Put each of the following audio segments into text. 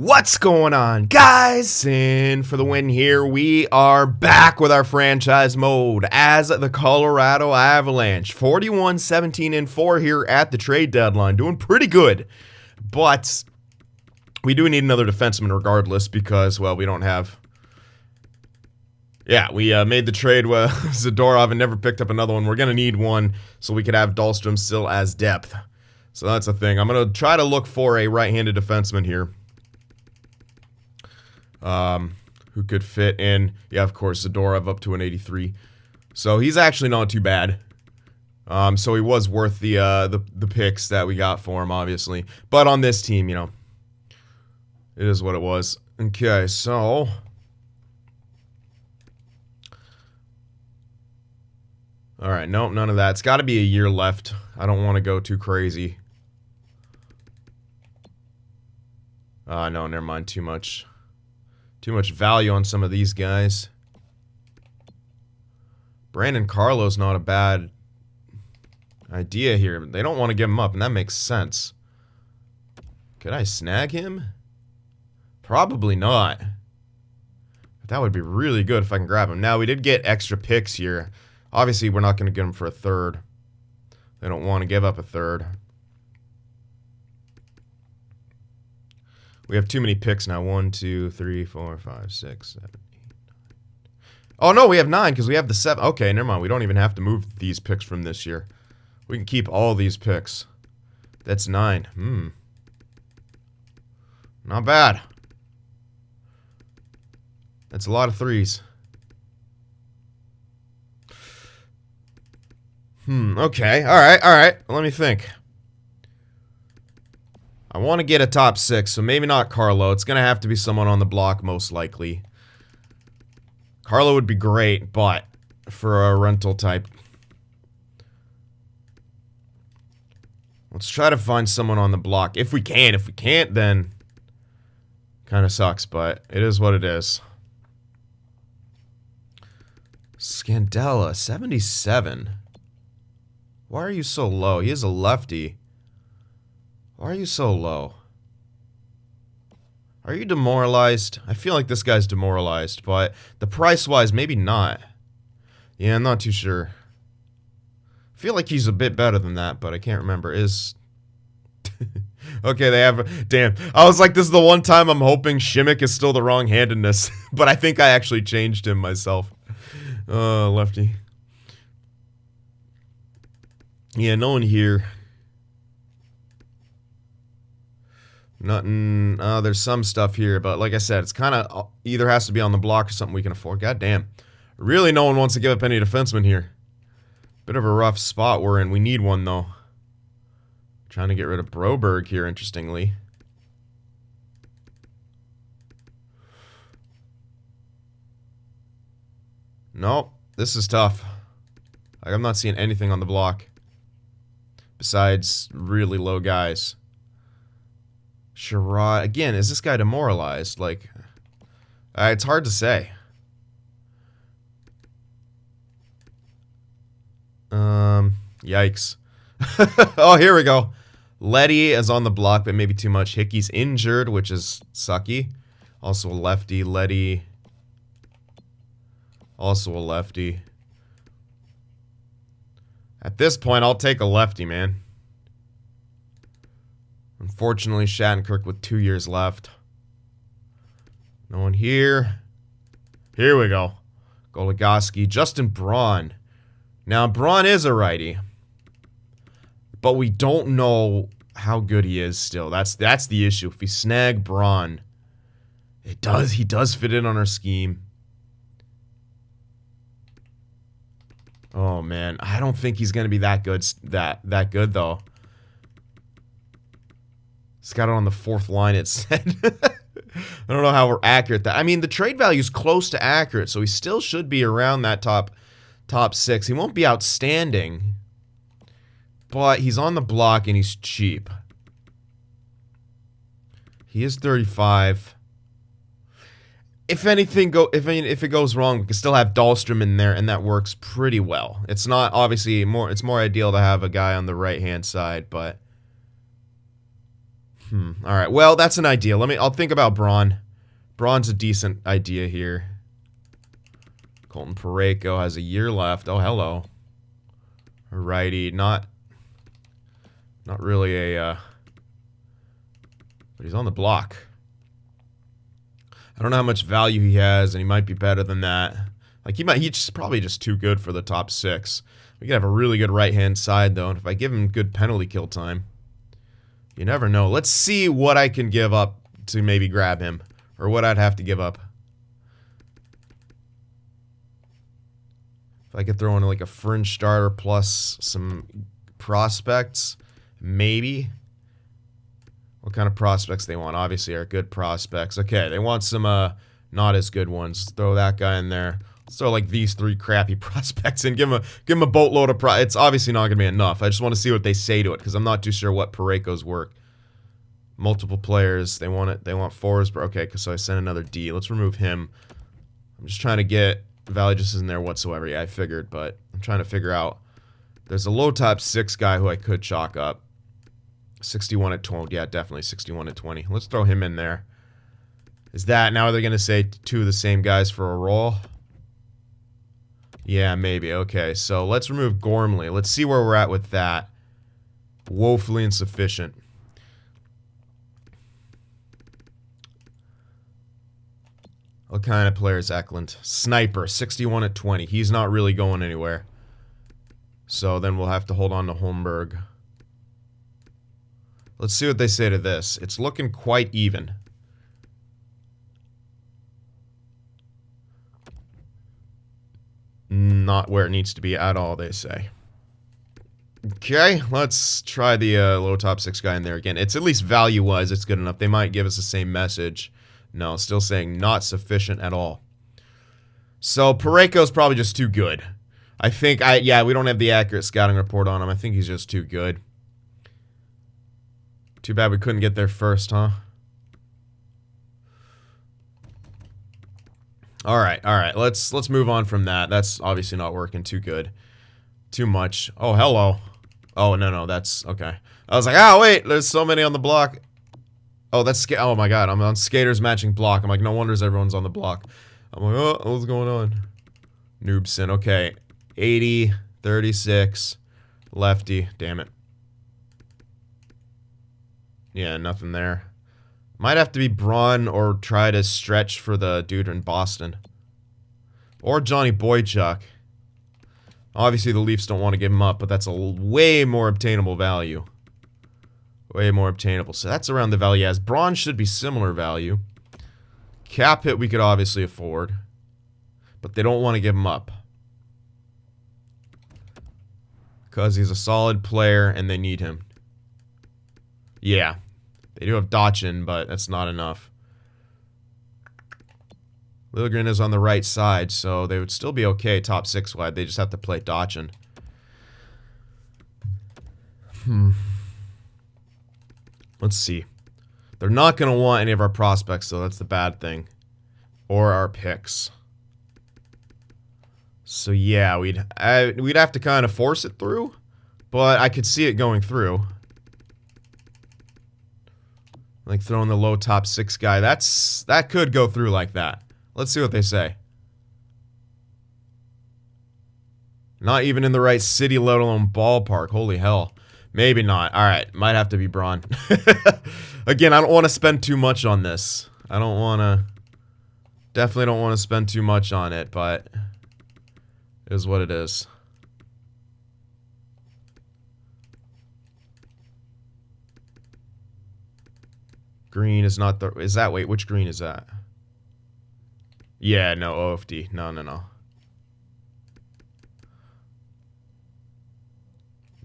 What's going on, guys? And for the win here, we are back with our franchise mode as the Colorado Avalanche. 41-17-4 here at the trade deadline. Doing pretty good. But we do need another defenseman regardless because, well, we don't have... Yeah, we made the trade with Zadorov and never picked up another one. We're going to need one so we could have Dahlstrom still as depth. So that's the thing. I'm going to try to look for a right-handed defenseman here. Who could fit in, yeah, of course, Zadorov up to an 83. So he's actually not too bad. So he was worth the picks that we got for him, obviously. But on this team, you know, it is what it was. Okay, so... Alright, nope, none of that. It's got to be a year left. I don't want to go too crazy. No, never mind. Too much value on some of these guys. Brandon Carlo's not a bad idea here. They don't want to give him up, and that makes sense. Could I snag him? Probably not. But that would be really good if I can grab him. Now, we did get extra picks here. Obviously, we're not going to get him for a third. They don't want to give up a third. We have too many picks now. 1, 2, 3, 4, 5, 6, 7, 8, 9. Oh, no, we have 9 because we have the 7. Okay, never mind. We don't even have to move these picks from this year. We can keep all these picks. That's 9. Not bad. That's a lot of 3s. Okay. All right. Let me think. I want to get a top 6, so maybe not Carlo. It's going to have to be someone on the block, most likely. Carlo would be great, but for a rental type. Let's try to find someone on the block. If we can. If we can't, then kind of sucks, but it is what it is. Scandella, 77. Why are you so low? He is a lefty. Why are you so low? Are you demoralized? I feel like this guy's demoralized, but the price-wise, maybe not. Yeah, I'm not too sure. I feel like he's a bit better than that, but I can't remember. Okay, they have... Damn. I was like, this is the one time I'm hoping Shimmick is still the wrong-handedness, but I think I actually changed him myself. Lefty. Yeah, no one here. Nothing. There's some stuff here, but like I said, it's kind of either has to be on the block or something we can afford. God damn. Really, no one wants to give up any defensemen here. Bit of a rough spot we're in. We need one, though. Trying to get rid of Broberg here, interestingly. Nope. This is tough. Like, I'm not seeing anything on the block. Besides really low guys. Sherrod. Again, is this guy demoralized? Like, it's hard to say. Yikes. Oh, here we go. Letty is on the block, but maybe too much. Hickey's injured, which is sucky. Also a lefty. Letty. Also a lefty. At this point, I'll take a lefty, man. Unfortunately, Shattenkirk with 2 years left. No one here. Here we go. Goligoski. Justin Braun. Now, Braun is a righty. But we don't know how good he is still. That's the issue. If we snag Braun, he does fit in on our scheme. Oh, man. I don't think he's going to be that good, that good, though. It's got it on the 4th line, it said. I don't know how we're accurate that. I mean, the trade value is close to accurate, so he still should be around that top 6. He won't be outstanding, but he's on the block and he's cheap. He is 35. If anything if it goes wrong, we can still have Dahlstrom in there, and that works pretty well. It's not obviously it's more ideal to have a guy on the right-hand side, but All right. Well, that's an idea. I'll think about Braun. Braun's a decent idea here. Colton Parayko has a year left. Oh, hello. Alrighty. Not really a, but he's on the block. I don't know how much value he has, and he might be better than that. Like, he's probably just too good for the top 6. We could have a really good right-hand side, though, and if I give him good penalty kill time, you never know. Let's see what I can give up to maybe grab him, or what I'd have to give up. If I could throw in, like, a fringe starter plus some prospects, maybe. What kind of prospects they want? Obviously, are good prospects. Okay, they want some not as good ones. Throw that guy in there. Let's throw like these 3 crappy prospects and give him a boatload of It's obviously not going to be enough. I just want to see what they say to it because I'm not too sure what Parayko's work. Multiple players. They want it. They want Forsberg. Okay, so I sent another D. Let's remove him. I'm just trying to get value just isn't there whatsoever. Yeah, I figured, but I'm trying to figure out. There's a low top 6 guy who I could chalk up. 61 at 20. Yeah, definitely 61 at 20. Let's throw him in there. Is that now they're going to say 2 of the same guys for a role? Yeah, maybe. Okay, so let's remove Gormley. Let's see where we're at with that. Woefully insufficient. What kind of player is Eklund? Sniper, 61 at 20. He's not really going anywhere. So then we'll have to hold on to Holmberg. Let's see what they say to this. It's looking quite even. Not where it needs to be at all, they say. Okay, let's try the low top 6 guy in there again. It's at least value-wise, it's good enough. They might give us the same message. No, still saying not sufficient at all. So Parayko's probably just too good. I think, yeah, we don't have the accurate scouting report on him. I think he's just too good. Too bad we couldn't get there first, huh? All right. Let's move on from that. That's obviously not working too good. Too much. Oh, hello. Oh, no, that's okay. I was like, oh, wait, there's so many on the block. Oh, oh my god, I'm on skaters matching block. I'm like, no wonders everyone's on the block. I'm like, oh, what's going on? Noobson, okay. 80, 36, lefty, damn it. Yeah, nothing there. Might have to be Braun or try to stretch for the dude in Boston. Or Johnny Boychuk. Obviously, the Leafs don't want to give him up, but that's a way more obtainable value. Way more obtainable. So that's around the value as. Braun should be similar value. Cap hit we could obviously afford. But they don't want to give him up. Because he's a solid player and they need him. Yeah. They do have Dotchin, but that's not enough. Liljegren is on the right side, so they would still be okay top 6 wide. They just have to play Dotchin. Let's see. They're not going to want any of our prospects, so that's the bad thing. Or our picks. So yeah, we'd have to kind of force it through, but I could see it going through. Like throwing the low top 6 guy. That could go through like that. Let's see what they say. Not even in the right city, let alone ballpark. Holy hell. Maybe not. Alright, might have to be Braun. Again, I don't want to spend too much on this. I don't want to... Definitely don't want to spend too much on it, but... It is what it is. Green is not the... Is that... Wait, which green is that? Yeah, no, OFD. No.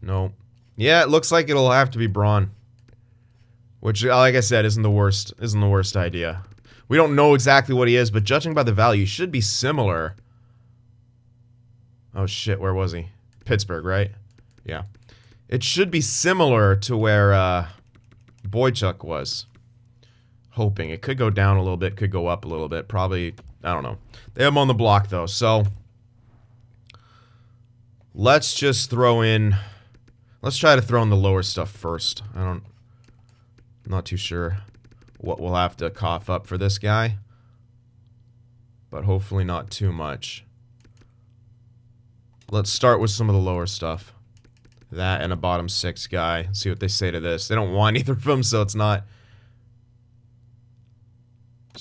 Nope. Yeah, it looks like it'll have to be Braun. Which, like I said, isn't the worst idea. We don't know exactly what he is, but judging by the value, he should be similar. Oh shit, where was he? Pittsburgh, right? Yeah. It should be similar to where Boychuk was. Hoping. It could go down a little bit, could go up a little bit. Probably, I don't know. They have him on the block, though, so... Let's just throw in... Let's try to throw in the lower stuff first. Not too sure what we'll have to cough up for this guy. But hopefully not too much. Let's start with some of the lower stuff. That and a bottom 6 guy. See what they say to this. They don't want either of them, so it's not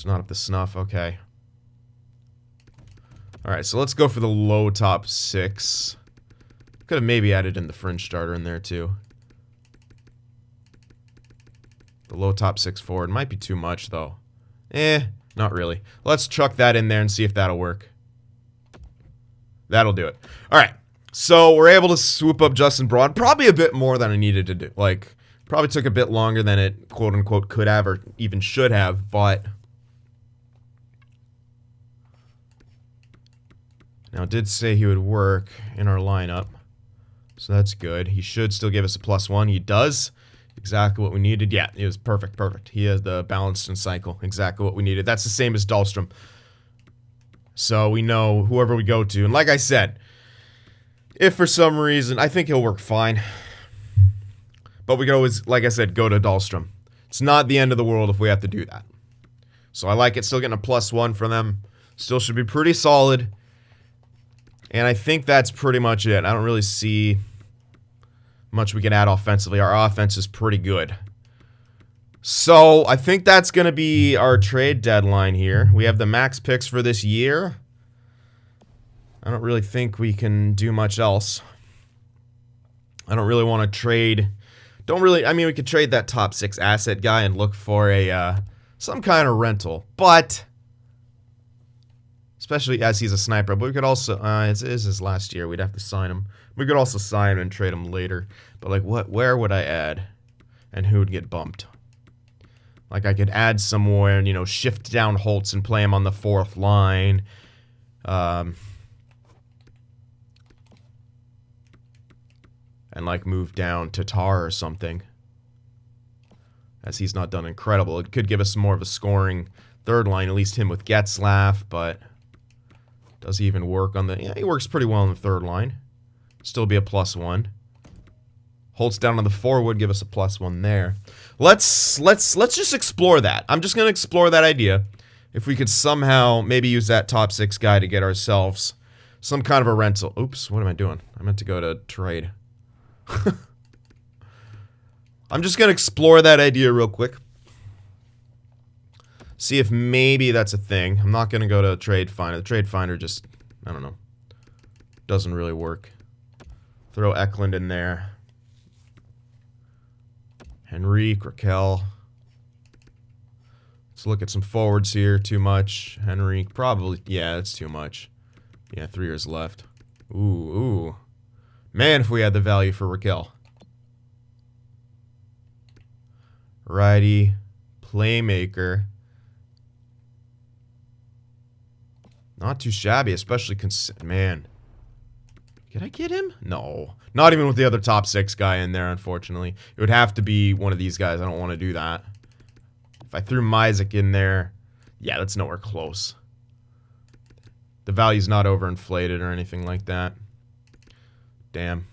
up to snuff. Okay. Alright, so let's go for the low top 6. Could have maybe added in the fringe starter in there too. The low top 6 forward might be too much though. Not really. Let's chuck that in there and see if that'll work. That'll do it. Alright, so we're able to swoop up Justin Braun. Probably a bit more than I needed to do. Like, probably took a bit longer than it quote-unquote could have or even should have, but... Now, it did say he would work in our lineup. So that's good. He should still give us a +1. He does. Exactly what we needed. Yeah, it was perfect, perfect. He has the balanced and cycle. Exactly what we needed. That's the same as Dahlstrom. So we know whoever we go to. And like I said, if for some reason, I think he'll work fine. But we could always, like I said, go to Dahlstrom. It's not the end of the world if we have to do that. So I like it. Still getting a +1 for them. Still should be pretty solid. And I think that's pretty much it. I don't really see much we can add offensively. Our offense is pretty good. So I think that's going to be our trade deadline here. We have the max picks for this year. I don't really think we can do much else. I don't really want to trade. I mean, we could trade that top 6 asset guy and look for a some kind of rental. But especially as he's a sniper. But we could also, it is his last year. We'd have to sign him. We could also sign him and trade him later. But like, where would I add? And who would get bumped? Like, I could add somewhere and, you know, shift down Holtz and play him on the 4th line. And, like, move down Tatar or something. As he's not done incredible. It could give us more of a scoring 3rd line, at least him with Getzlaf, but does he even work on the... Yeah, he works pretty well on the 3rd line. Still be a +1. Holtz down on the 4 would give us a +1 there. Let's just explore that. I'm just going to explore that idea. If we could somehow maybe use that top 6 guy to get ourselves some kind of a rental. Oops, what am I doing? I meant to go to trade. I'm just going to explore that idea real quick. See if maybe that's a thing. I'm not going to go to Trade Finder. The Trade Finder just, I don't know, doesn't really work. Throw Eklund in there. Henrique, Raquel. Let's look at some forwards here. Too much. Henrique, probably. Yeah, that's too much. Yeah, 3 years left. Ooh. Man, if we had the value for Raquel. Righty. Playmaker. Not too shabby, especially man. Did I get him? No. Not even with the other top 6 guy in there, unfortunately. It would have to be one of these guys. I don't want to do that. If I threw Myzik in there, yeah, that's nowhere close. The value's not overinflated or anything like that. Damn.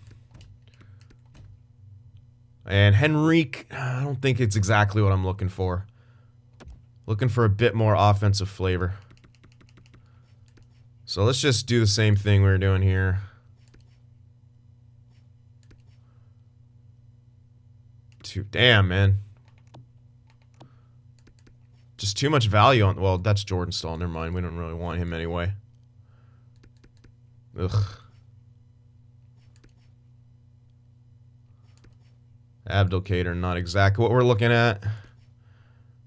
And Henrique, I don't think it's exactly what I'm looking for. Looking for a bit more offensive flavor. So let's just do the same thing we were doing here. Damn, man. Just too much value on... Well, that's Jordan Stahl. Never mind. We don't really want him anyway. Ugh. Abdelkader, not exactly what we're looking at.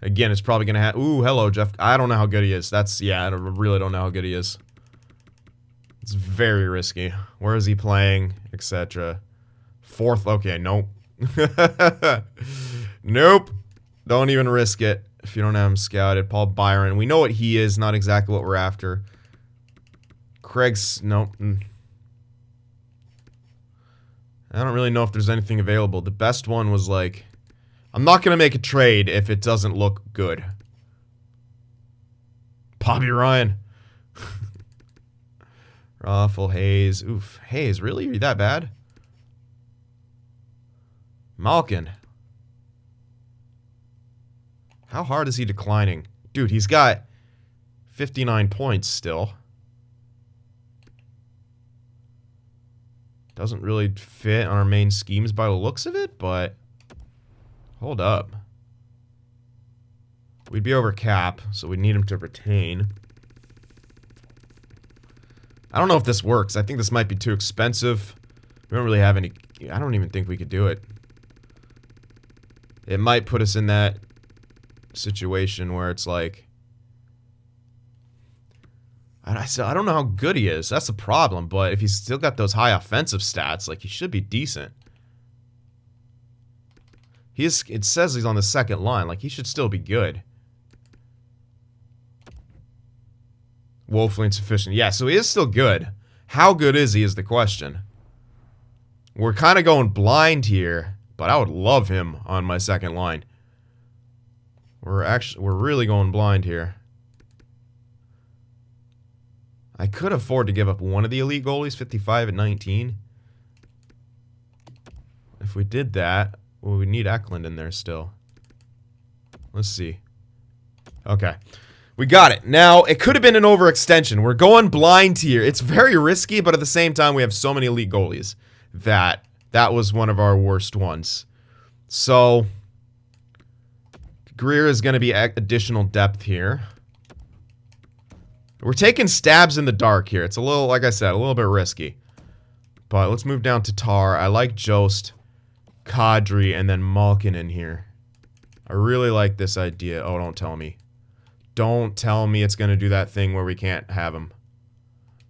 Again, it's probably going to have... Ooh, hello, Jeff. I don't know how good he is. Yeah, I really don't know how good he is. It's very risky. Where is he playing, etc. 4th... Okay, nope. Nope. Don't even risk it if you don't have him scouted. Paul Byron. We know what he is, not exactly what we're after. Craig's... Nope. I don't really know if there's anything available. The best one was like... I'm not going to make a trade if it doesn't look good. Bobby Ryan. Raffle, Hayes. Oof. Hayes, really? Are you that bad? Malkin. How hard is he declining? Dude, he's got 59 points still. Doesn't really fit on our main schemes by the looks of it, but hold up. We'd be over cap, so we'd need him to retain. I don't know if this works. I think this might be too expensive. We don't really have any... I don't even think we could do it. It might put us in that situation where it's like... I don't know how good he is. That's the problem. But if he's still got those high offensive stats, like, he should be decent. It says he's on the second line. Like, he should still be good. Woefully insufficient. Yeah, so he is still good. How good is he is the question. We're kind of going blind here, but I would love him on my second line. We're really going blind here. I could afford to give up one of the elite goalies, 55 at 19. If we did that, well, we need Eklund in there still. Let's see. Okay. We got it. Now, it could have been an overextension. We're going blind here. It's very risky, but at the same time, we have so many elite goalies that was one of our worst ones. So, Greer is going to be additional depth here. We're taking stabs in the dark here. It's a little, like I said, a little bit risky. But let's move down to Tar. I like Jost, Kadri, and then Malkin in here. I really like this idea. Oh, don't tell me. Don't tell me it's going to do that thing where we can't have him.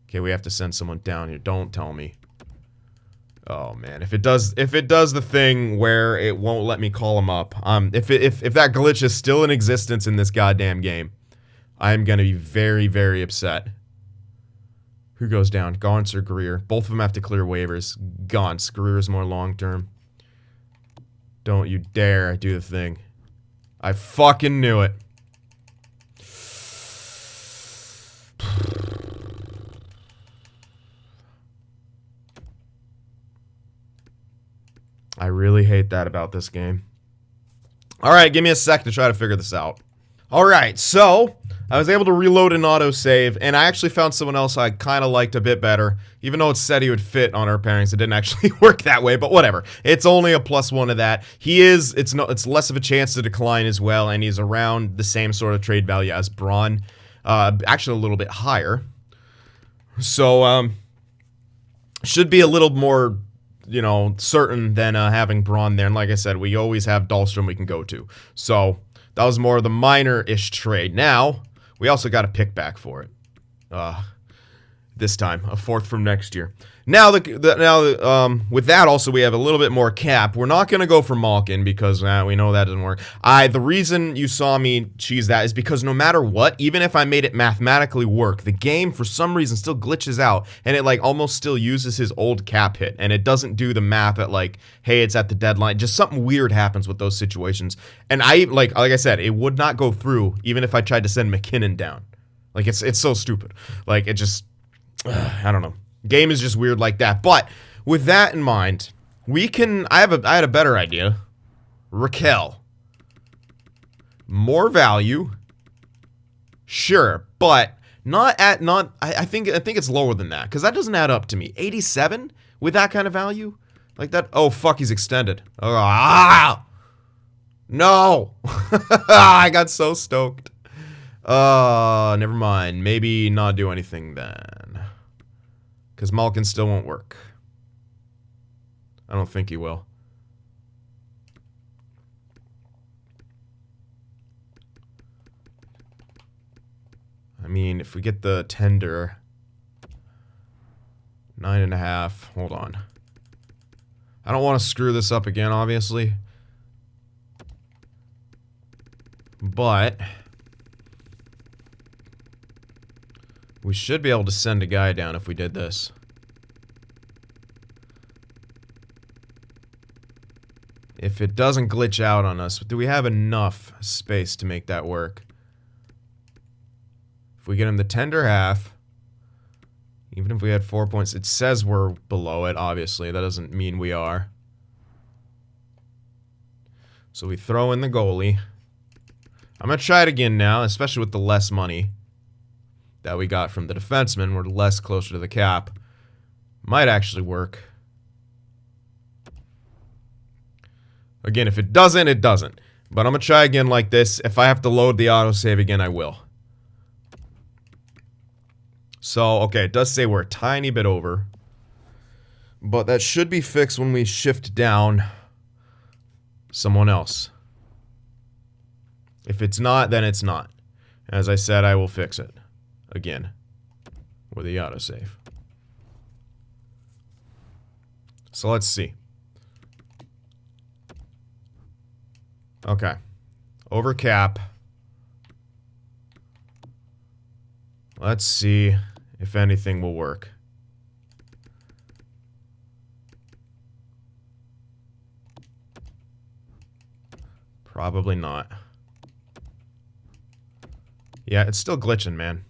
Okay, we have to send someone down here. Don't tell me. Oh, man. If it does the thing where it won't let me call him up, if that glitch is still in existence in this goddamn game, I'm going to be very, very upset. Who goes down? Gauntz or Greer? Both of them have to clear waivers. Gauntz. Greer is more long-term. Don't you dare do the thing. I fucking knew it. I really hate that about this game. Alright, give me a sec to try to figure this out. Alright, so I was able to reload an autosave, and I actually found someone else I kind of liked a bit better. Even though it said he would fit on our pairings, it didn't actually work that way, but whatever. It's only a +1 of that. It's less of a chance to decline as well, and he's around the same sort of trade value as Braun. Actually a little bit higher. So, should be a little more, you know, certain than having Braun there. And like I said, we always have Dahlstrom we can go to. So, that was more of the minor-ish trade. Now, we also got a pick back for it. This time, a 4th from next year. Now, with that also, we have a little bit more cap. We're not going to go for Malkin because we know that doesn't work. The reason you saw me choose that is because no matter what, even if I made it mathematically work, the game for some reason still glitches out, and it like almost still uses his old cap hit, and it doesn't do the math at like, hey, it's at the deadline. Just something weird happens with those situations, and like I said, it would not go through even if I tried to send McKinnon down. Like it's so stupid. Like it just, I don't know. Game is just weird like that. But with that in mind, we can. I had a better idea. Raquel. More value. Sure, but I think it's lower than that because that doesn't add up to me. 87 with that kind of value, like that. Oh fuck, he's extended. No. I got so stoked. Never mind. Maybe not do anything then. Because Malkin still won't work. I don't think he will. I mean, if we get the tender... 9.5. Hold on. I don't want to screw this up again, obviously. But... we should be able to send a guy down if we did this. If it doesn't glitch out on us, do we have enough space to make that work? If we get him the tender half, even if we had 4 points, it says we're below it, obviously. That doesn't mean we are. So we throw in the goalie. I'm going to try it again now, especially with the less money that we got from the defenseman. We're less closer to the cap. Might actually work. Again, if it doesn't, it doesn't. But I'm going to try again like this. If I have to load the autosave again, I will. So, okay, it does say we're a tiny bit over. But that should be fixed when we shift down someone else. If it's not, then it's not. As I said, I will fix it. Again. With the autosave. So let's see. Okay. Over cap. Let's see if anything will work. Probably not. Yeah, it's still glitching, man.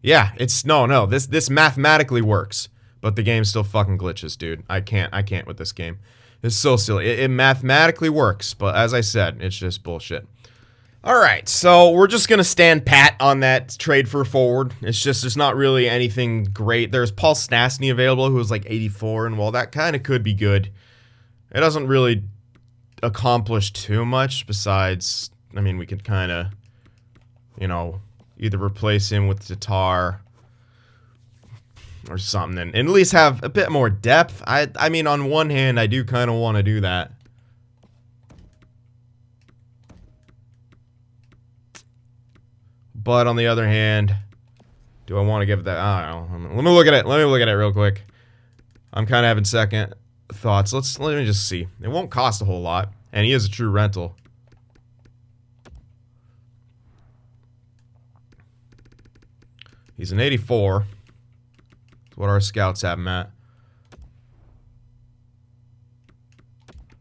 Yeah, it's no, this mathematically works, but the game still fucking glitches, dude. I can't with this game. It's so silly. It mathematically works, but as I said, it's just bullshit. All right, so we're just gonna stand pat on that trade for forward. It's just there's not really anything great. There's Paul Stastny available, who was like 84, and while that kind of could be good, it doesn't really accomplish too much. Besides, I mean, we could kind of, you know, either replace him with Tatar or something, and at least have a bit more depth. I mean, on one hand, I do kind of want to do that. But on the other hand, do I want to give that? I don't know. Let me look at it. Let me look at it real quick. I'm kind of having second thoughts. Let me just see. It won't cost a whole lot, and he is a true rental. He's an 84. That's what our scouts have him at.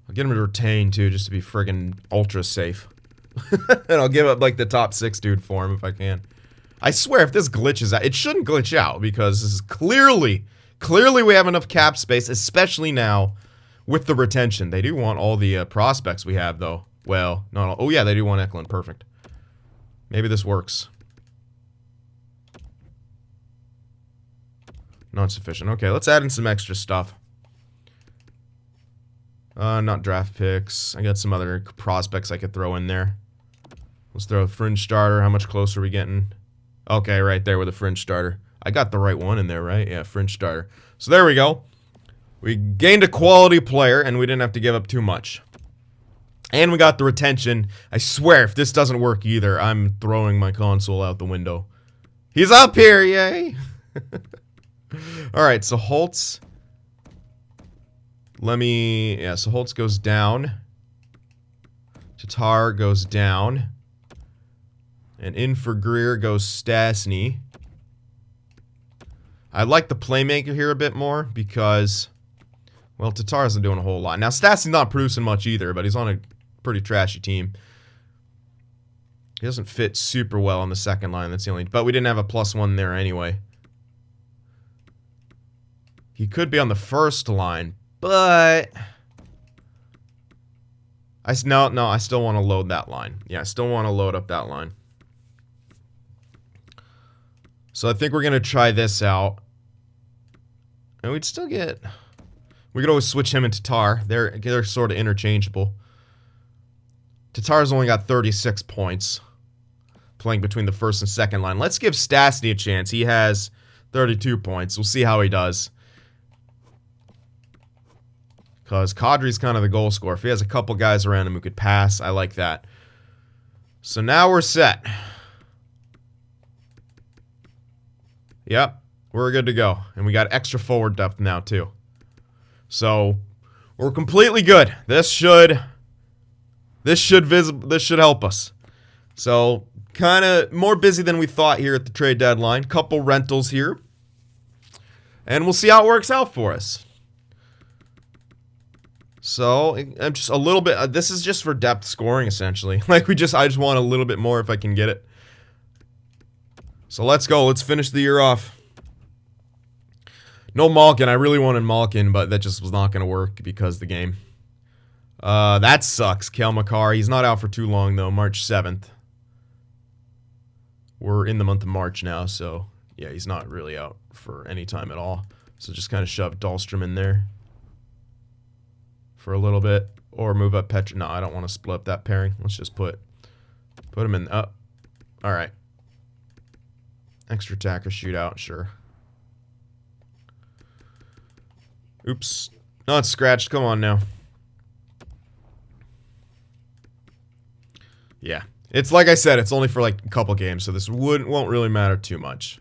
I'll get him to retain too, just to be friggin' ultra safe. And I'll give up like the top 6 dude for him if I can. I swear if this glitches out, it shouldn't glitch out because this is clearly we have enough cap space, especially now with the retention. They do want all the prospects we have though. Well, no. Oh yeah, they do want Eklund. Perfect. Maybe this works. Not sufficient. Okay, let's add in some extra stuff. Not draft picks. I got some other prospects I could throw in there. Let's throw a fringe starter. How much closer are we getting? Okay, right there with a fringe starter. I got the right one in there, right? Yeah, fringe starter. So there we go. We gained a quality player, and we didn't have to give up too much. And we got the retention. I swear, if this doesn't work either, I'm throwing my console out the window. He's up here, yay! Alright, so Holtz. So Holtz goes down. Tatar goes down. And in for Greer goes Stastny. I like the playmaker here a bit more because, well, Tatar isn't doing a whole lot. Now, Stastny's not producing much either, but he's on a pretty trashy team. He doesn't fit super well on the second line. That's the only... But we didn't have a +1 there anyway. He could be on the first line, but... I still want to load that line. Yeah, I still want to load up that line. So I think we're going to try this out. And we'd still get... We could always switch him and Tatar. They're sort of interchangeable. Tatar's only got 36 points. Playing between the first and second line. Let's give Stastny a chance. He has 32 points. We'll see how he does. Because Kadri's kind of the goal scorer. If he has a couple guys around him who could pass, I like that. So now we're set. Yep, we're good to go. And we got extra forward depth now, too. So, we're completely good. This should help us. So, kind of more busy than we thought here at the trade deadline. Couple rentals here. And we'll see how it works out for us. So, I'm just a little bit... this is just for depth scoring, essentially. Like, I just want a little bit more if I can get it. So, let's go. Let's finish the year off. No Malkin. I really wanted Malkin, but that just was not going to work because of the game. That sucks. Cale Makar. He's not out for too long, though. March 7th. We're in the month of March now, so yeah, he's not really out for any time at all. So just kind of shove Dahlstrom in there for a little bit, or move up Petra. No, I don't want to split up that pairing. Let's just put him in. All right. Extra attacker shootout, sure. Oops. No, it's scratched. Come on now. Yeah. It's like I said, it's only for like a couple games, so this won't really matter too much.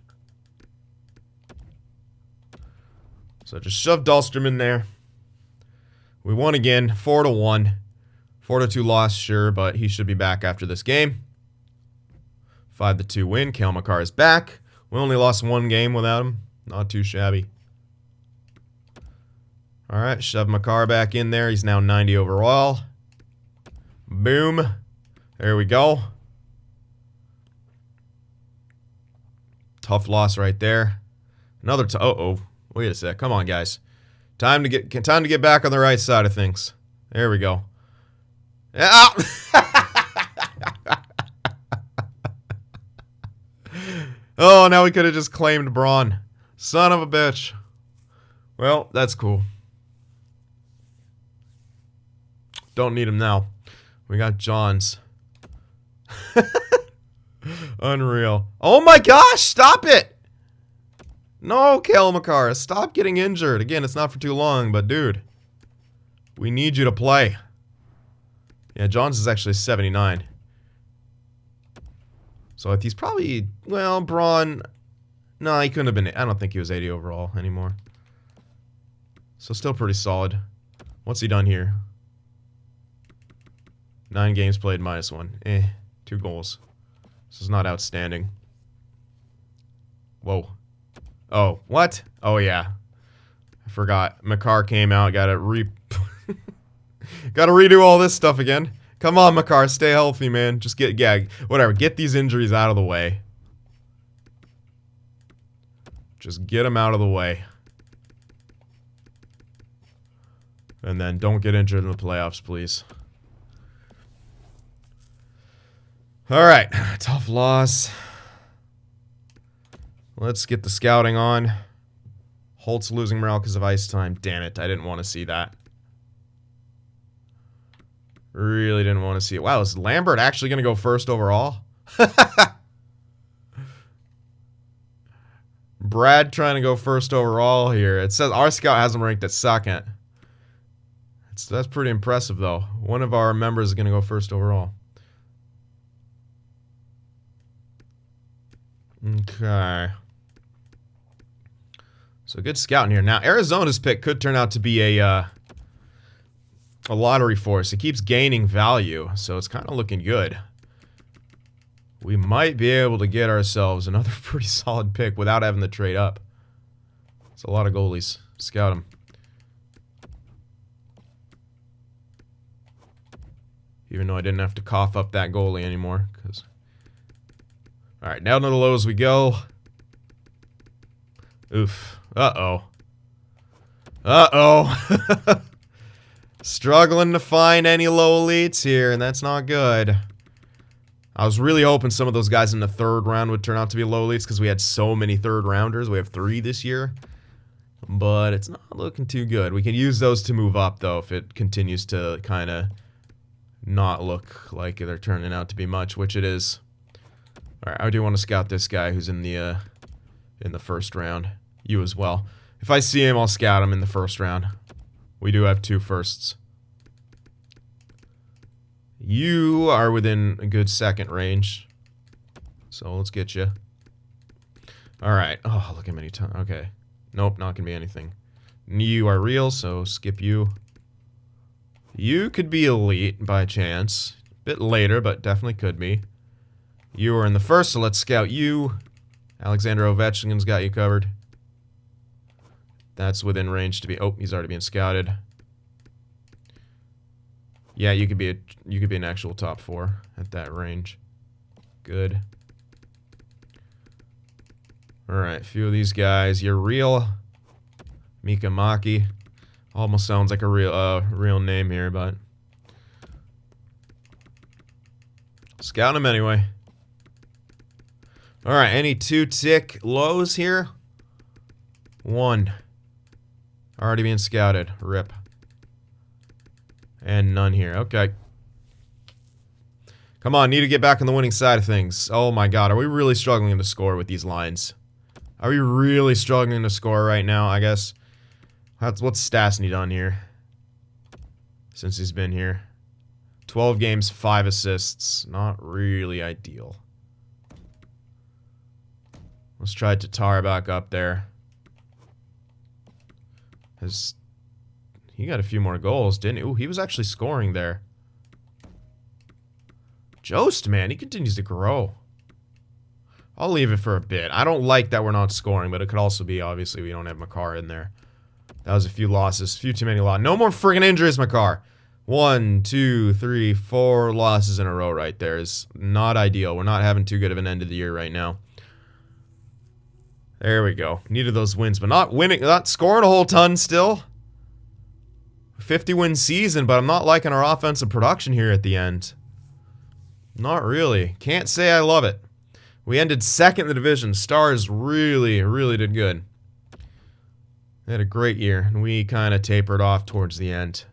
So just shove Dahlstrom in there. We won again, 4-1. 4-2 loss, sure, but he should be back after this game. 5-2 win. Cale Makar is back. We only lost one game without him. Not too shabby. Alright, shove Makar back in there. He's now 90 overall. Boom. There we go. Tough loss right there. Another uh-oh. Wait a sec. Come on, guys. Time to get back on the right side of things. There we go. Yeah. Oh, now we could have just claimed Braun. Son of a bitch. Well, that's cool. Don't need him now. We got Johns. Unreal. Oh my gosh, stop it! No, Cale Makar, stop getting injured. Again, it's not for too long, but dude, we need you to play. Yeah, Johns is actually 79. So he's probably, well, Braun, no, he couldn't have been, I don't think he was 80 overall anymore. So still pretty solid. What's he done here? 9 games played, -1. 2 goals. This is not outstanding. Whoa. Oh, what? Oh, yeah. I forgot. Makar came out, gotta redo all this stuff again. Come on, Makar, stay healthy, man. Just whatever, get these injuries out of the way. Just get them out of the way. And then don't get injured in the playoffs, please. Alright, tough loss. Let's get the scouting on. Holtz losing morale because of ice time. Damn it, I didn't want to see that. Really didn't want to see it. Wow, is Lambert actually going to go first overall? Brad trying to go first overall here. It says our scout has him ranked at second. That's pretty impressive, though. One of our members is going to go first overall. Okay. So good scouting here. Now, Arizona's pick could turn out to be a lottery force. It keeps gaining value, so it's kind of looking good. We might be able to get ourselves another pretty solid pick without having to trade up. It's a lot of goalies. Scout them. Even though I didn't have to cough up that goalie anymore. Alright, down to the lows we go. Oof. Uh-oh. Uh-oh. Struggling to find any low elites here, and that's not good. I was really hoping some of those guys in the third round would turn out to be low elites because we had so many third rounders. We have 3 this year. But it's not looking too good. We can use those to move up, though, if it continues to kind of not look like they're turning out to be much, which it is. Alright, I do want to scout this guy who's in the first round. You as well. If I see him, I'll scout him in the first round. We do have 2 firsts. You are within a good second range. So let's get you. Alright. Oh, look how many times. Okay. Nope, not going to be anything. You are real, so skip you. You could be elite by chance. Bit later, but definitely could be. You are in the first, so let's scout you. Alexander Ovechkin's got you covered. That's within range to be... Oh, he's already being scouted. Yeah, you could be an actual top 4 at that range. Good. Alright, a few of these guys. You're real. Mika Maki. Almost sounds like a real name here, but Scouting him anyway. All right, any 2-tick lows here? 1. Already being scouted. Rip. And none here. Okay. Come on, need to get back on the winning side of things. Oh my god, are we really struggling to score with these lines? Are we really struggling to score right now, I guess? What's Stastny done here? Since he's been here. 12 games, 5 assists. Not really ideal. Let's try Tatar back up there. He got a few more goals, didn't he? Ooh, he was actually scoring there. Jost, man, he continues to grow. I'll leave it for a bit. I don't like that we're not scoring, but it could also be, obviously, we don't have Makar in there. That was a few losses. A few too many losses. No more friggin' injuries, Makar. 1, 2, 3, 4 losses in a row right there is not ideal. We're not having too good of an end of the year right now. There we go. Needed those wins, but not winning, not scoring a whole ton still. 50-win season, but I'm not liking our offensive production here at the end. Not really. Can't say I love it. We ended 2nd in the division. Stars really, really did good. They had a great year, and we kind of tapered off towards the end.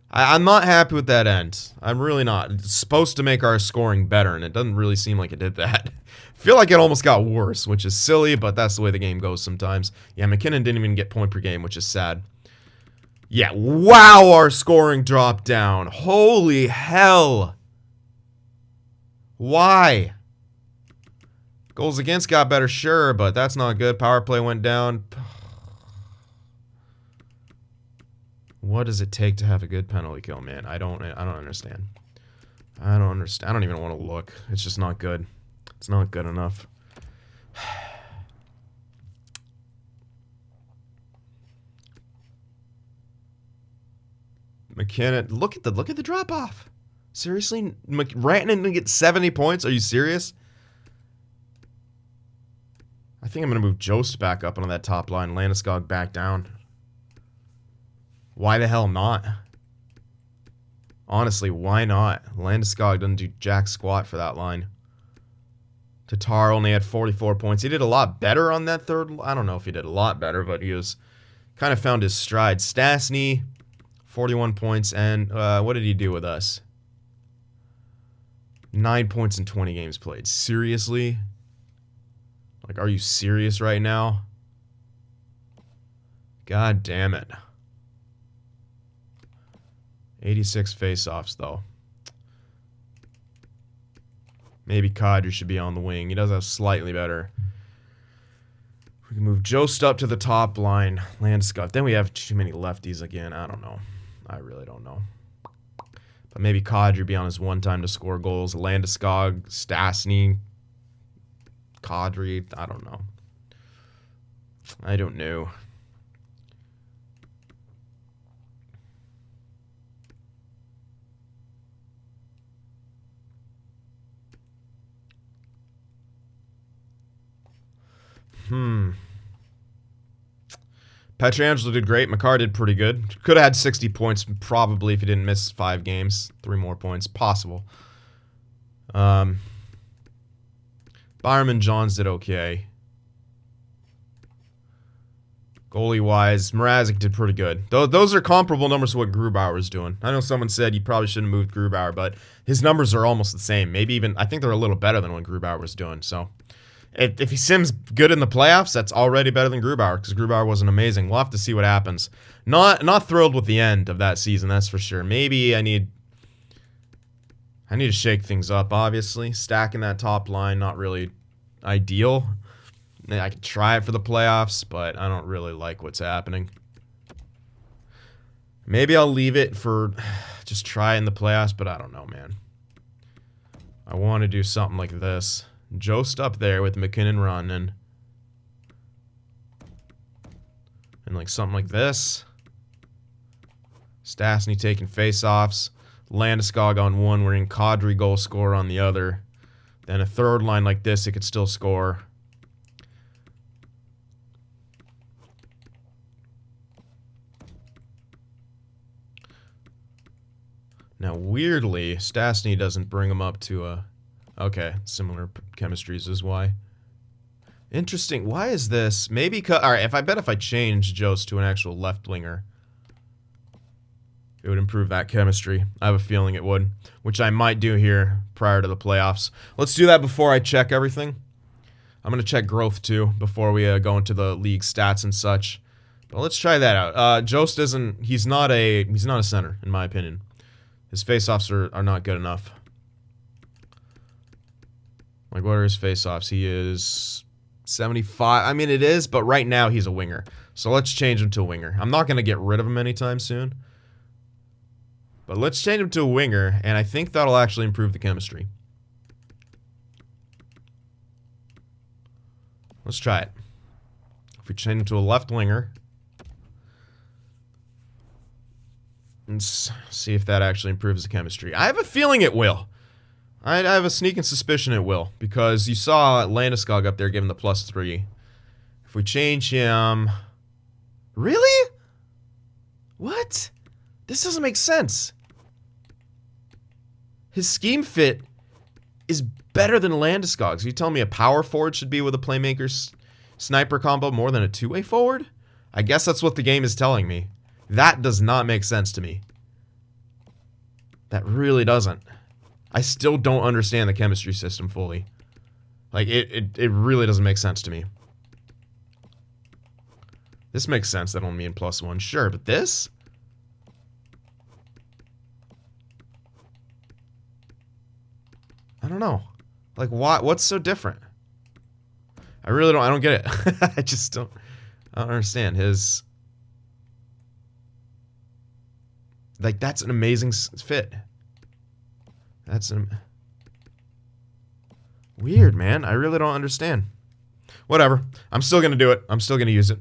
I'm not happy with that end. I'm really not. It's supposed to make our scoring better, and it doesn't really seem like it did that. I feel like it almost got worse, which is silly, but that's the way the game goes sometimes. Yeah, McKinnon didn't even get point per game, which is sad. Yeah, wow, our scoring dropped down. Holy hell. Why? Goals against got better, sure, but that's not good. Power play went down. What does it take to have a good penalty kill, man? I don't understand. I don't understand. I don't even want to look. It's just not good. It's not good enough. McKinnon, look at the drop off. Seriously, Rantanen get 70 points? Are you serious? I think I'm gonna move Jost back up onto that top line. Landeskog back down. Why the hell not? Honestly, why not? Landeskog doesn't do jack squat for that line. Tatar only had 44 points. He did a lot better on that third. I don't know if he did a lot better, but he was kind of found his stride. Stastny, 41 points, and what did he do with us? 9 points in 20 games played. Seriously? Like, are you serious right now? God damn it. 86 face-offs, though. Maybe Kadri should be on the wing. He does have slightly better. We can move Jost up to the top line. Landeskog. Then we have too many lefties again. I don't know. I really don't know. But maybe Kadri be on his one time to score goals. Landeskog, Stastny, Kadri. I don't know. I don't know. Pietrangelo did great. Makar did pretty good. Could have had 60 points probably if he didn't miss 5 games. 3 more points. Possible. Byram and Johns did okay. Goalie-wise, Mrazek did pretty good. Those are comparable numbers to what Grubauer is doing. I know someone said you probably shouldn't move Grubauer, but his numbers are almost the same. Maybe even, I think they're a little better than what Grubauer was doing, so... If he sims good in the playoffs, that's already better than Grubauer, because Grubauer wasn't amazing. We'll have to see what happens. Not thrilled with the end of that season, that's for sure. Maybe I need to shake things up, obviously. Stacking that top line, not really ideal. I could try it for the playoffs, but I don't really like what's happening. Maybe I'll leave it for just try it in the playoffs, but I don't know, man. I want to do something like this. Jost up there with McKinnon running. And like something like this. Stastny taking face-offs. Landeskog on one. We're in Kadri goal scorer on the other. Then a third line like this, it could still score. Now, weirdly, Stastny doesn't bring him up to a Okay, similar chemistries is why. Interesting. Why is this? Maybe... Alright, if I change Jost to an actual left winger, it would improve that chemistry. I have a feeling it would, which I might do here prior to the playoffs. Let's do that before I check everything. I'm going to check growth too before we go into the league stats and such. But let's try that out. Jost isn't... He's not a center, in my opinion. His face-offs are not good enough. Like, what are his face-offs? He is 75. I mean, it is, but right now he's a winger. So let's change him to a winger. I'm not going to get rid of him anytime soon. But let's change him to a winger, and I think that'll actually improve the chemistry. Let's try it. If we change him to a left winger, and see if that actually improves the chemistry. I have a feeling it will. I have a sneaking suspicion it will, because you saw Landeskog up there giving the +3. If we change him... Really? What? This doesn't make sense. His scheme fit is better than Landeskog's. You tell me a power forward should be with a playmaker sniper combo more than a two-way forward? I guess that's what the game is telling me. That does not make sense to me. That really doesn't. I still don't understand the chemistry system fully. Like, it really doesn't make sense to me. This makes sense, that only mean +1, sure, but this? I don't know. Like, what's so different? I don't get it. I don't understand his... Like, that's an amazing fit. That's weird, man. I really don't understand. Whatever. I'm still going to do it. I'm still going to use it.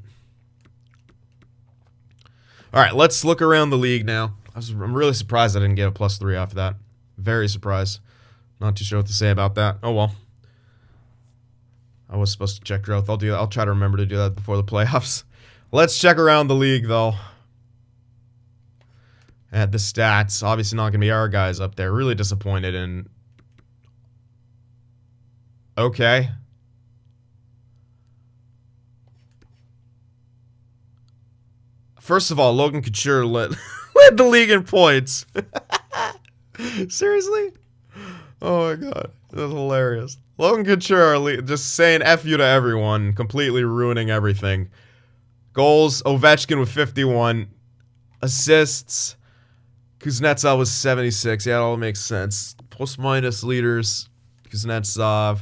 Alright, let's look around the league now. I'm really surprised I didn't get a +3 off of that. Very surprised. Not too sure what to say about that. Oh well. I was supposed to check growth. I'll do that. I'll try to remember to do that before the playoffs. Let's check around the league, though. At the stats. Obviously not going to be our guys up there. Really disappointed in... Okay. First of all, Logan Couture led the league in points. Seriously? Oh my god. That's hilarious. Logan Couture just saying F you to everyone. Completely ruining everything. Goals, Ovechkin with 51. Assists, Kuznetsov was 76. Yeah, it all makes sense. Plus-minus leaders, Kuznetsov.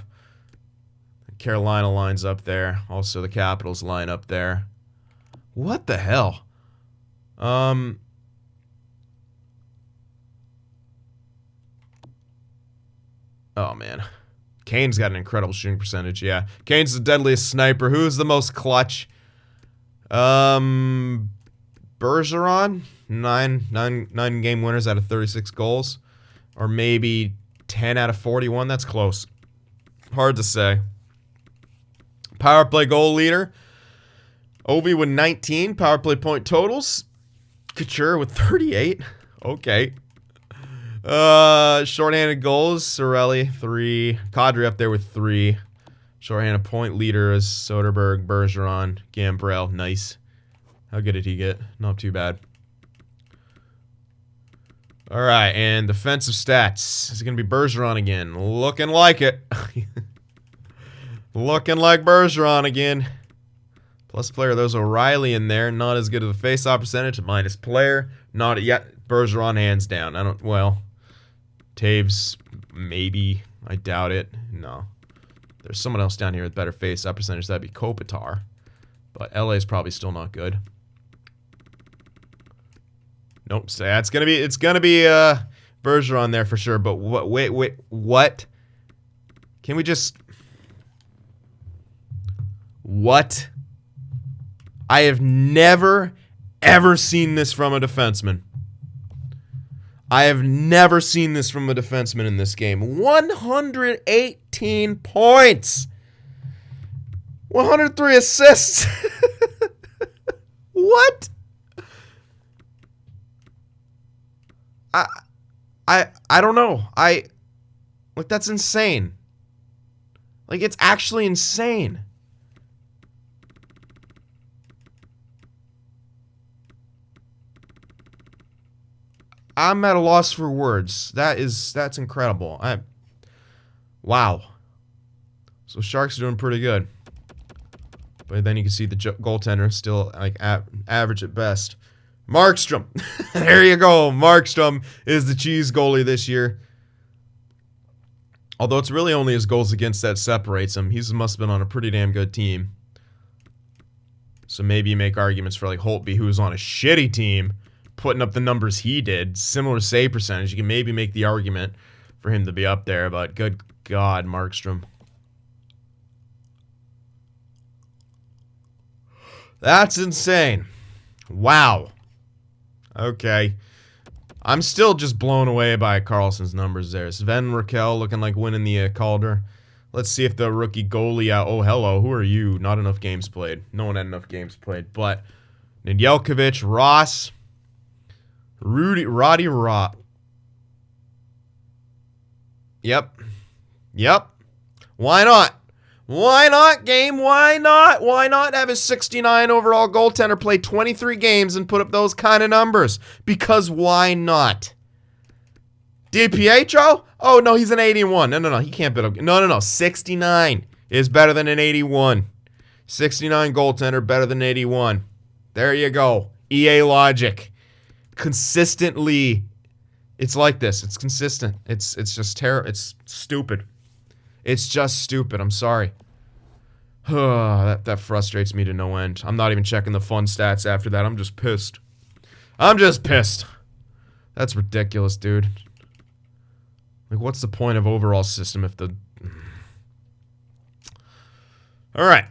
Carolina lines up there. Also, the Capitals line up there. What the hell? Oh, man. Kane's got an incredible shooting percentage, yeah. Kane's the deadliest sniper. Who's the most clutch? Bergeron? Nine game winners out of 36 goals. Or maybe 10 out of 41. That's close. Hard to say. Power play goal leader. Ovi with 19 power play point totals. Couture with 38. Okay. Shorthanded goals. Sorelli, 3. Kadri up there with 3. Shorthanded point leader is Soderberg, Bergeron, Gambrell. Nice. How good did he get? Not too bad. Alright, and defensive stats. Is it going to be Bergeron again? Looking like it. Looking like Bergeron again. Plus player, there's O'Reilly in there. Not as good as a face-off percentage. Minus player. Not yet. Bergeron hands down. Well, Taves, maybe. I doubt it. No. There's someone else down here with better face-off percentage. That'd be Kopitar. But LA's probably still not good. Nope. So it's gonna be Bergeron there for sure. But wait, what? Can we just... What? I have never, ever seen this from a defenseman. I have never seen this from a defenseman in this game. 118 points. 103 assists. What? I don't know. Like, that's insane. Like, it's actually insane. I'm at a loss for words. That's incredible. Wow. So Sharks are doing pretty good. But then you can see the goaltender still like average at best. Markstrom. There you go. Markstrom is the cheese goalie this year. Although it's really only his goals against that separates him. He must have been on a pretty damn good team. So maybe you make arguments for like Holtby, who was on a shitty team, putting up the numbers he did, similar save percentage. You can maybe make the argument for him to be up there, but good God, Markstrom. That's insane. Wow. Okay. I'm still just blown away by Carlson's numbers there. Sven Raquel looking like winning the Calder. Let's see if the rookie goalie... oh, hello. Who are you? Not enough games played. No one had enough games played. But Nedeljkovic, Ross, Roddy Rott. Yep. Why not? Why not, game? Why not? Why not have a 69 overall goaltender play 23 games and put up those kind of numbers? Because why not? DiPietro? Oh, no, he's an 81. No, he can't beat up. No. 69 is better than an 81. 69 goaltender better than 81. There you go. EA logic. Consistently, it's like this. It's consistent. It's just terrible. It's stupid. It's just stupid. I'm sorry. That frustrates me to no end. I'm not even checking the fun stats after that. I'm just pissed. That's ridiculous, dude. Like, what's the point of overall system if the... Alright.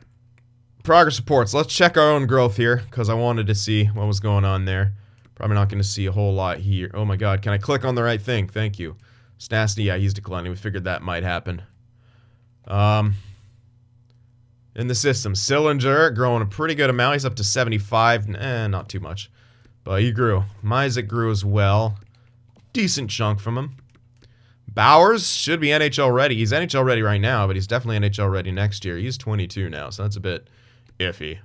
Progress reports. Let's check our own growth here, because I wanted to see what was going on there. Probably not going to see a whole lot here. Oh my god, can I click on the right thing? Thank you. Stastny, yeah, he's declining. We figured that might happen. In the system, Sillinger growing a pretty good amount. He's up to 75. Not too much. But he grew. Mizek grew as well. Decent chunk from him. Bowers should be NHL ready. He's NHL ready right now, but he's definitely NHL ready next year. He's 22 now, so that's a bit iffy.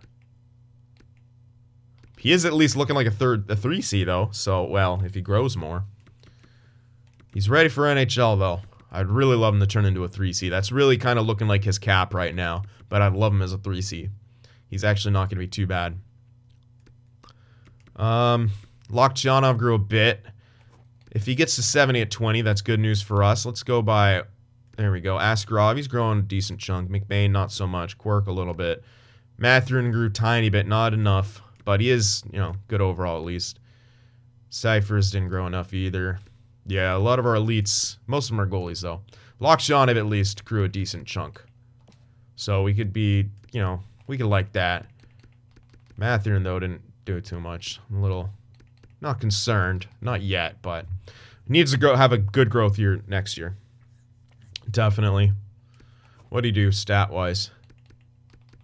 He is at least looking like a 3C though, so, well, if he grows more. He's ready for NHL though. I'd really love him to turn into a 3C. That's really kind of looking like his cap right now, but I'd love him as a 3C. He's actually not going to be too bad. Loktionov grew a bit. If he gets to 70 at 20, that's good news for us. Let's go by... There we go. Askarov, he's growing a decent chunk. McBain, not so much. Quirk, a little bit. Mathurin grew tiny bit, not enough. But he is, you know, good overall at least. Cyphers didn't grow enough either. Yeah, a lot of our elites, most of them are goalies though. Loktionov at least grew a decent chunk. So we could be, you know, we could like that. Mathurin though didn't do too much. I'm a little, not concerned, not yet, but needs to have a good growth year next year. Definitely. What do you do stat-wise?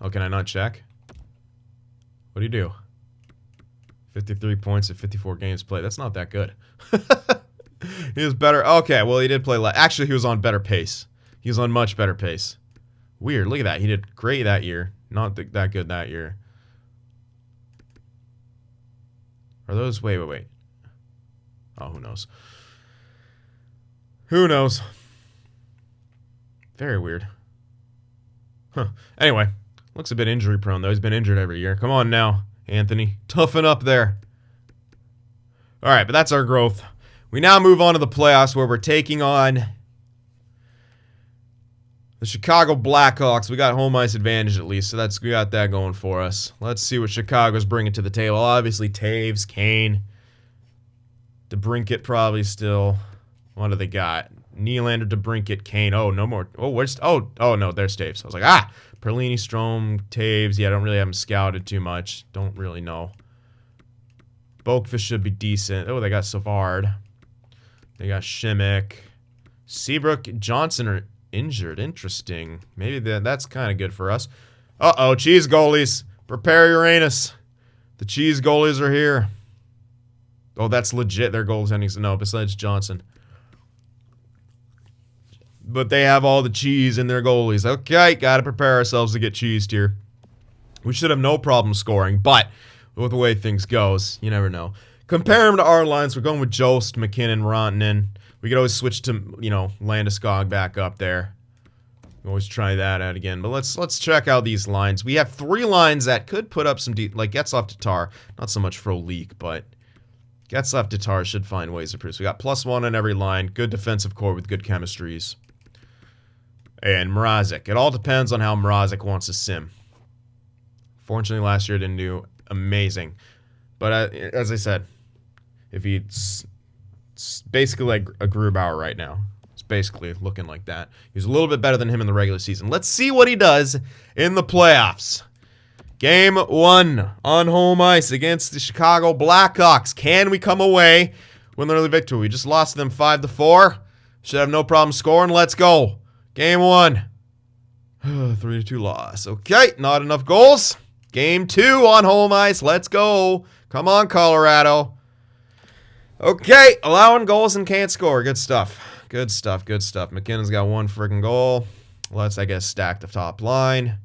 Oh, can I not check? What do you do? 53 points at 54 games played. That's not that good. He was better. Okay, well, he did play actually, he was on better pace. He was on much better pace. Weird. Look at that. He did great that year. Not that good that year. Are those... Wait. Oh, who knows? Who knows? Very weird. Huh. Anyway, looks a bit injury prone, though. He's been injured every year. Come on now, Anthony. Toughen up there. Alright, but that's our growth. We now move on to the playoffs where we're taking on the Chicago Blackhawks. We got home ice advantage at least, so we got that going for us. Let's see what Chicago's bringing to the table. Obviously, Taves, Kane, DeBrincat probably still. What do they got? Nylander, DeBrincat, Kane. Oh, no more. Oh, where's... Oh, no, there's Taves. I was like, Perlini, Strome, Taves. Yeah, I don't really have them scouted too much. Don't really know. Boakfish should be decent. Oh, they got Savard. They got Shimmick. Seabrook, Johnson are injured. Interesting. Maybe that's kind of good for us. Uh-oh, cheese goalies. Prepare your anus. The cheese goalies are here. Oh, that's legit. Their goaltending. No, besides Johnson. but they have all the cheese in their goalies. Okay, got to prepare ourselves to get cheesed here. We should have no problem scoring, but with the way things goes, you never know. Compare them to our lines. We're going with Jost, McKinnon, Rantanen. We could always switch to, you know, Landeskog back up there. Always try that out again. But let's check out these lines. We have 3 lines that could put up some like Getzlaf, Tatar. Not so much Frolik, but Getzlaf, Tatar should find ways to produce. We got +1 on every line. Good defensive core with good chemistries. And Mrazek. It all depends on how Mrazek wants to sim. Fortunately, last year didn't do amazing. But as I said, if it's basically like a Grubauer right now. It's basically looking like that. He's a little bit better than him in the regular season. Let's see what he does in the playoffs. Game 1 on home ice against the Chicago Blackhawks. Can we come away with an early victory? We just lost them 5-4. Should have no problem scoring. Let's go. Game 1. 3-2 loss. Okay, not enough goals. Game 2 on home ice. Let's go. Come on, Colorado. Okay, allowing goals and can't score. Good stuff. Good stuff. Good stuff. McKinnon's got 1 freaking goal. Let's, I guess, stack the top line.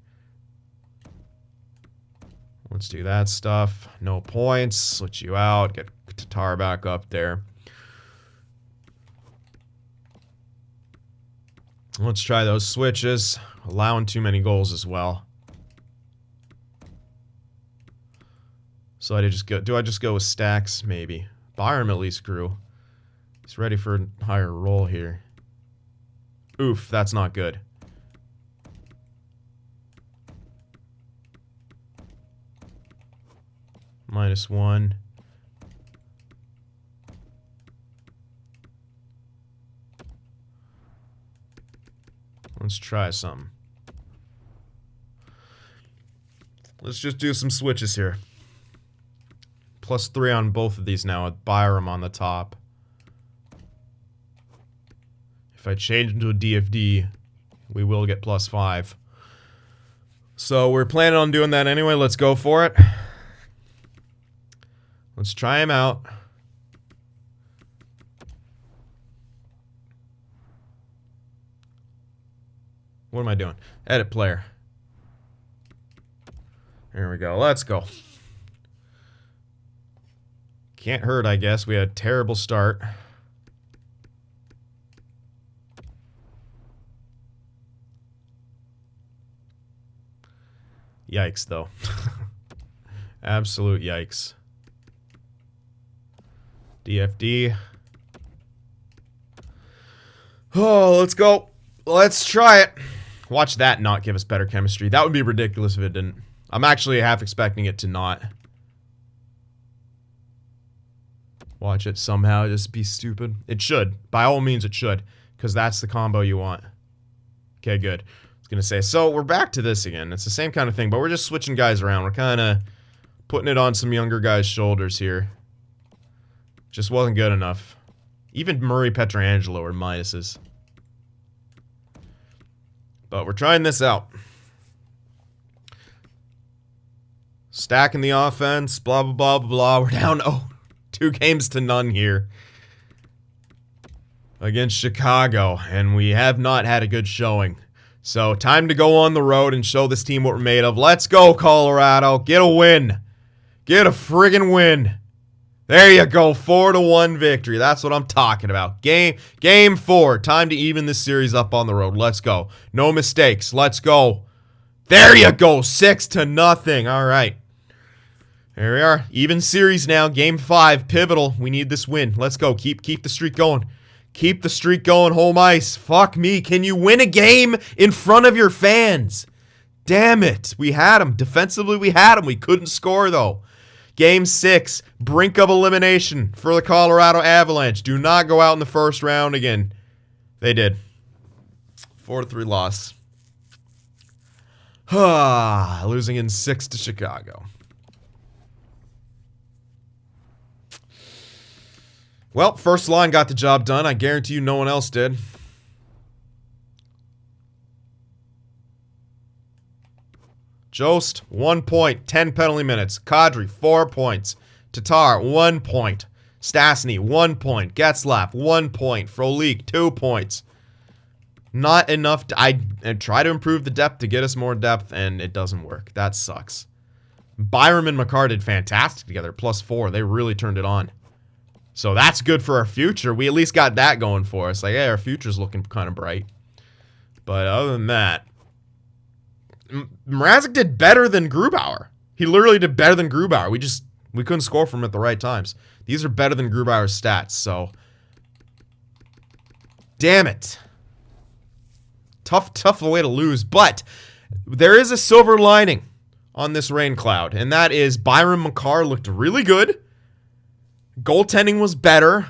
Let's do that stuff. No points. Switch you out. Get Tatar back up there. Let's try those switches. Allowing too many goals as well. So do I just go with stacks? Maybe. Byram at least grew. He's ready for a higher roll here. Oof, that's not good. -1. Let's try something. Let's just do some switches here. +3 on both of these now with Byram on the top. If I change into a DFD, we will get +5. So we're planning on doing that anyway. Let's go for it. Let's try him out. What am I doing? Edit player. There we go. Let's go. Can't hurt, I guess. We had a terrible start. Yikes, though. Absolute yikes. DFD. Oh, let's go. Let's try it. Watch that not give us better chemistry. That would be ridiculous if it didn't. I'm actually half expecting it to not. Watch it somehow just be stupid. It should. By all means, it should. Because that's the combo you want. Okay, good. I was going to say, so we're back to this again. It's the same kind of thing, but we're just switching guys around. We're kind of putting it on some younger guys' shoulders here. Just wasn't good enough. Even Murray, Pietrangelo are minuses. But we're trying this out. Stacking the offense, blah, blah, blah, blah, blah. We're down 2-0 here against Chicago, and we have not had a good showing. So time to go on the road and show this team what we're made of. Let's go, Colorado. Get a win. Get a friggin' win. There you go, 4-1 victory. That's what I'm talking about. Game 4. Time to even this series up on the road. Let's go. No mistakes. Let's go. There you go, 6-0. All right. There we are. Even series now. Game 5. Pivotal. We need this win. Let's go. Keep the streak going. Keep the streak going. Home ice. Fuck me. Can you win a game in front of your fans? Damn it. We had them. Defensively, we had them. We couldn't score, though. Game 6. Brink of elimination for the Colorado Avalanche. Do not go out in the first round again. They did. 4-3 loss. Losing in 6 to Chicago. Well, first line got the job done. I guarantee you no one else did. Jost, 1 point, 10 penalty minutes. Kadri, 4 points. Tatar, 1 point. Stastny, 1 point. Getzlaf, 1 point. Frolik, 2 points. Not enough. I try to improve the depth to get us more depth, and it doesn't work. That sucks. Byram and McCarr did fantastic together. +4. They really turned it on. So that's good for our future. We at least got that going for us. Like, hey, our future's looking kind of bright. But other than that, Mrazek did better than Grubauer. He literally did better than Grubauer. We couldn't score from him at the right times. These are better than Grubauer's stats, so damn it. Tough way to lose, but there is a silver lining on this rain cloud, and that is Byram McCarr looked really good. Goaltending was better,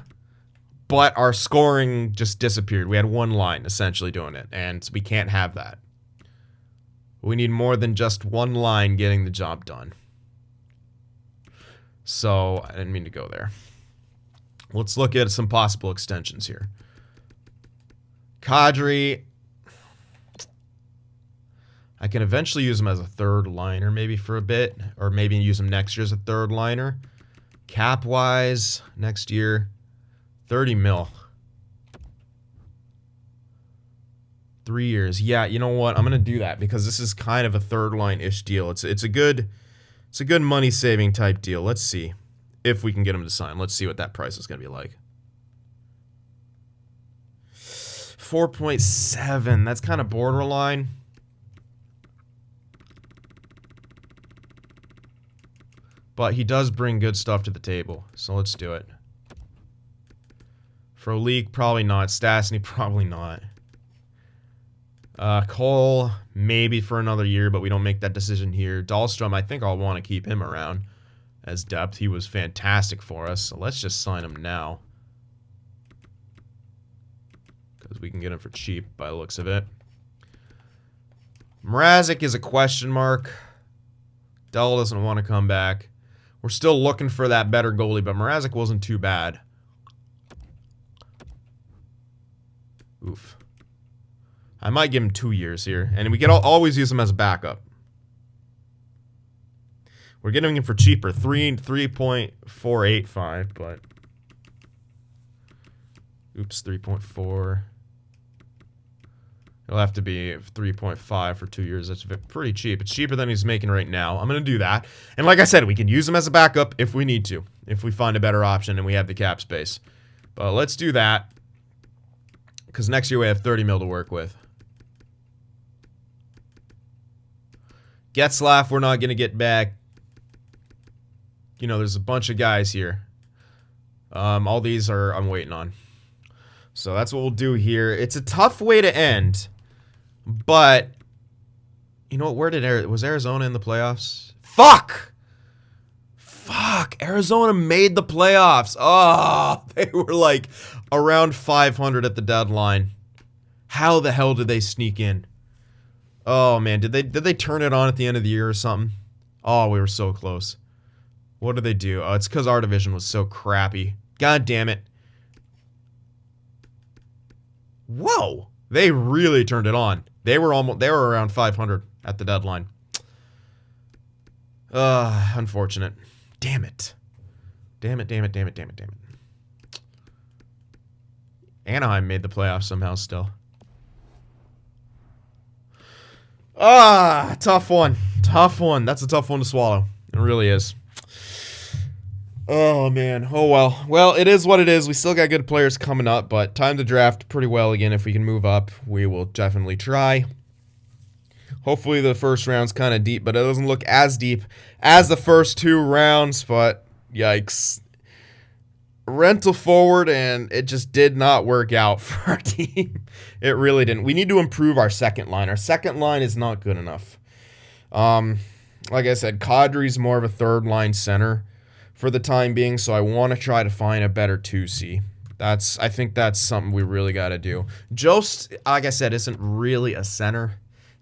but our scoring just disappeared. We had one line essentially doing it, and we can't have that. We need more than just one line getting the job done. So, I didn't mean to go there. Let's look at some possible extensions here. Kadri, I can eventually use him as a third liner maybe for a bit, or maybe use him next year as a third liner. Cap-wise, next year, 30 mil. 3 years. Yeah, you know what? I'm going to do that because this is kind of a third line-ish deal. It's a good money-saving type deal. Let's see if we can get him to sign. Let's see what that price is going to be like. 4.7. That's kind of borderline. But he does bring good stuff to the table, so let's do it. Frolik, probably not. Stastny, probably not. Cole, maybe for another year, but we don't make that decision here. Dahlstrom, I think I'll want to keep him around as depth. He was fantastic for us, so let's just sign him now. Because we can get him for cheap by the looks of it. Mrazek is a question mark. Dell doesn't want to come back. We're still looking for that better goalie, but Mrazek wasn't too bad. Oof. I might give him 2 years here, and we can always use him as a backup. We're getting him for cheaper, 3.485, but oops, 3.4. It'll have to be 3.5 for 2 years. That's pretty cheap. It's cheaper than he's making right now. I'm going to do that. And like I said, we can use him as a backup if we need to, if we find a better option and we have the cap space. But let's do that because next year we have 30 mil to work with. Getzlaf, we're not going to get back. You know, there's a bunch of guys here. All these are I'm waiting on. So that's what we'll do here. It's a tough way to end. But, you know what? Was Arizona in the playoffs? Fuck! Fuck! Arizona made the playoffs. Oh, they were like around 500 at the deadline. How the hell did they sneak in? Oh man, did they turn it on at the end of the year or something? Oh, we were so close. What did they do? Oh, it's because our division was so crappy. God damn it. Whoa! They really turned it on. They were around 500 at the deadline. Unfortunate. Damn it. Damn it. Anaheim made the playoffs somehow still. Tough one. Tough one. That's a tough one to swallow. It really is. Oh, man. Oh, well. Well, it is what it is. We still got good players coming up, but time to draft pretty well again. If we can move up, we will definitely try. Hopefully the first round's kind of deep, but it doesn't look as deep as the first 2 rounds, but yikes. Rental forward, and it just did not work out for our team. It really didn't. We need to improve our second line. Our second line is not good enough. Like I said, Kadri's more of a third line center for the time being, so I want to try to find a better 2C. I think that's something we really got to do. Jost, like I said, isn't really a center.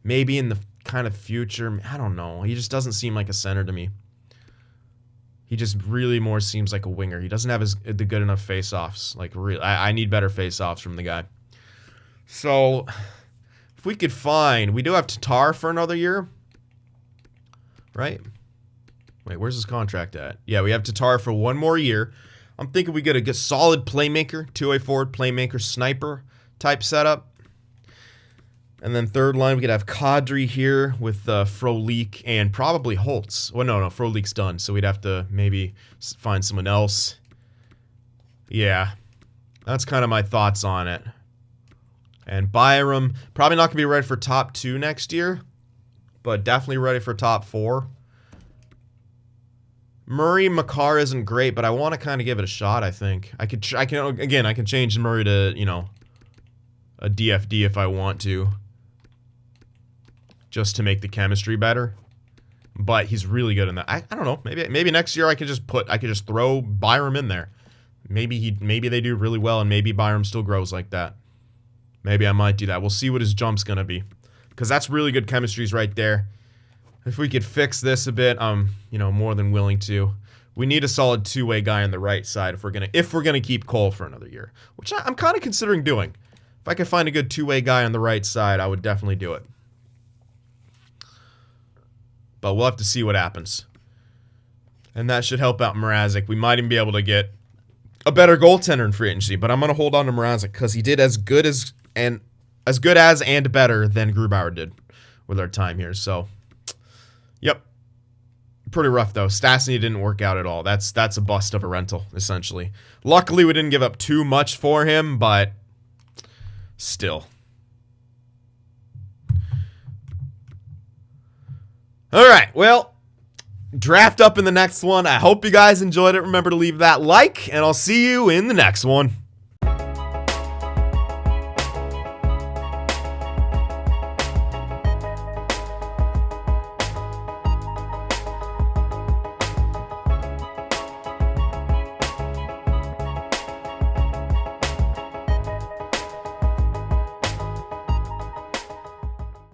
Maybe in the kind of future, I don't know. He just doesn't seem like a center to me. He just really more seems like a winger. He doesn't have the good enough face-offs. Like, really, I need better face-offs from the guy. So, if we could find, we do have Tatar for another year, right? Wait, where's his contract at? Yeah, we have Tatar for 1 more year. I'm thinking we get a solid playmaker, 2-way forward playmaker, sniper type setup. And then third line, we could have Kadri here with Frolik and probably Holtz. Well, no, Frolik's done, so we'd have to maybe find someone else. Yeah, that's kind of my thoughts on it. And Byram, probably not going to be ready for top 2 next year, but definitely ready for top 4. Murray Makar isn't great, but I want to kind of give it a shot, I think. I can change Murray to, you know, a DFD if I want to, just to make the chemistry better. But he's really good in that. I don't know. Maybe next year I could just throw Byram in there. Maybe they do really well, and maybe Byram still grows like that. Maybe I might do that. We'll see what his jump's gonna be, because that's really good chemistries right there. If we could fix this a bit, you know, more than willing to. We need a solid two-way guy on the right side if we're gonna keep Cole for another year, which I'm kind of considering doing. If I could find a good two-way guy on the right side, I would definitely do it. But we'll have to see what happens. And that should help out Mrazek. We might even be able to get a better goaltender in free agency, but I'm going to hold on to Mrazek because he did as good as and better than Grubauer did with our time here. So, yep. Pretty rough, though. Stastny didn't work out at all. That's a bust of a rental, essentially. Luckily, we didn't give up too much for him, but still. All right, well, draft up in the next one. I hope you guys enjoyed it. Remember to leave that like, and I'll see you in the next one.